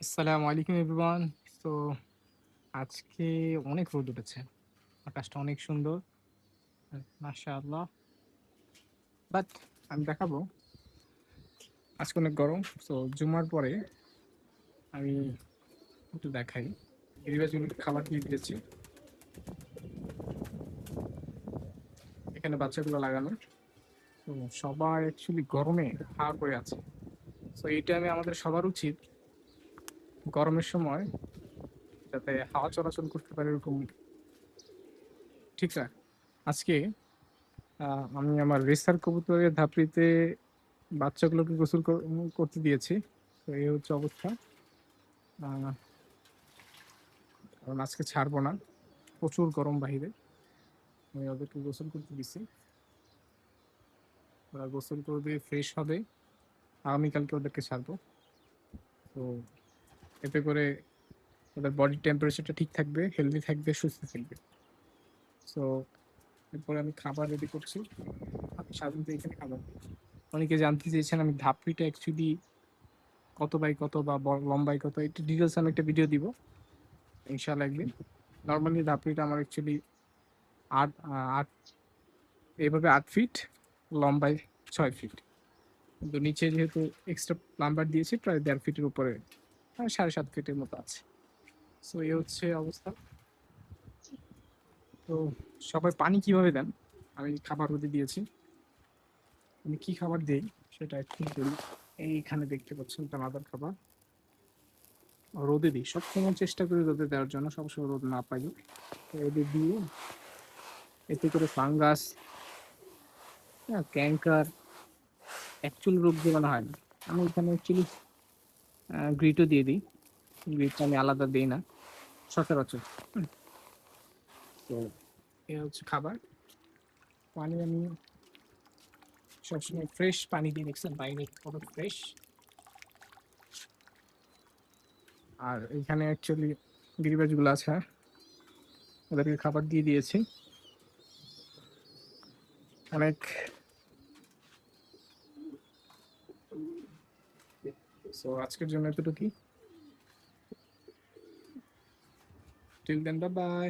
আসসালামু আলাইকুম everyone. So আজকে অনেক রোদ উঠেছে। আকাশটা অনেক সুন্দর। মাশাআল্লাহ। বাট আমি দেখাবো আজকে অনেক গরম। সো জুমার পরে আমি একটু দেখাই। গিরিবাজগুলোকে খাবার দিয়ে দিয়েছি। এখানে বাচ্চাগুলো লাগানো। তো সবাই অ্যাকচুয়ালি গরমে হা করে আছে। সো এই টাইমে আমাদের সবার উচিত গরমের সময় যাতে হাওয়া চলাচল করতে পারে এরকম ঠিক আছে। আজকে আমি আমার রেসার কবুতরের ধাপড়িতে বাচ্চাগুলোকে গোসল করতে দিয়েছি। তো এই হচ্ছে অবস্থা। আহ, কারণ আজকে ছাড়বো না, প্রচুর গরম বাহিরে। আমি ওদেরকে গোসল করতে দিছি। ওরা গোসল করবে, ফ্রেশ হবে, আগামীকালকে ওদেরকে ছাড়বো। তো এতে করে ওদের বডি টেম্পারেচারটা ঠিক থাকবে, হেলদি থাকবে, সুস্থ থাকবে। সো এরপরে আমি খাবার রেডি করছি। আমি সাধারণত এখানে খাবার দিই। অনেকে জানতে চেয়েছেন আমি ধাপড়িটা অ্যাকচুয়ালি কত বাই কত বা লম্বাই কত, একটু ডিটেলস আমি একটা ভিডিও দিব ইনশাল্লাহ একদিন। নর্মালি ধাপড়িটা আমার অ্যাকচুয়ালি আট আট এইভাবে 8 ফিট, লম্বায় 6 ফিট, কিন্তু নিচে যেহেতু এক্সট্রা নাম্বার দিয়েছি প্রায় 1.5 ফিটের উপরে, মানে 7.5 ফিটের মতো আছে। সো এই হচ্ছে অবস্থা। তো সবাই পানি কিভাবে দেন, আমি খাবার রোদে দিয়েছি। আমি কি খাবার দিই সেটা একটু বলি। এইখানে দেখতে পাচ্ছেন দানাদার খাবার রোদে দিই, সবসময় চেষ্টা করি রোদে দেওয়ার জন্য, সবসময় রোদ না পাই। তো রোদে দিয়ে এতে করে ফাঙ্গাস, ক্যাঙ্কার, অ্যাকচুয়াল রোগ জীবাণু হয় না। আমি এখানে অ্যাকচুয়ালি গ্রিটও দিয়ে দিই। গ্রিটটা আমি আলাদা দিই না সচরাচর। হুম, তো এ হচ্ছে খাবার। পানি আমি সবসময় ফ্রেশ পানি দিয়ে, দেখছেন বাইরে কত ফ্রেশ। আর এখানে অ্যাকচুয়ালি গিরিবাজগুলো আছে, ওদেরকে খাবার দিয়ে দিয়েছি অনেক। সো আজকের জন্য এতটুকুই। Till then, bye by.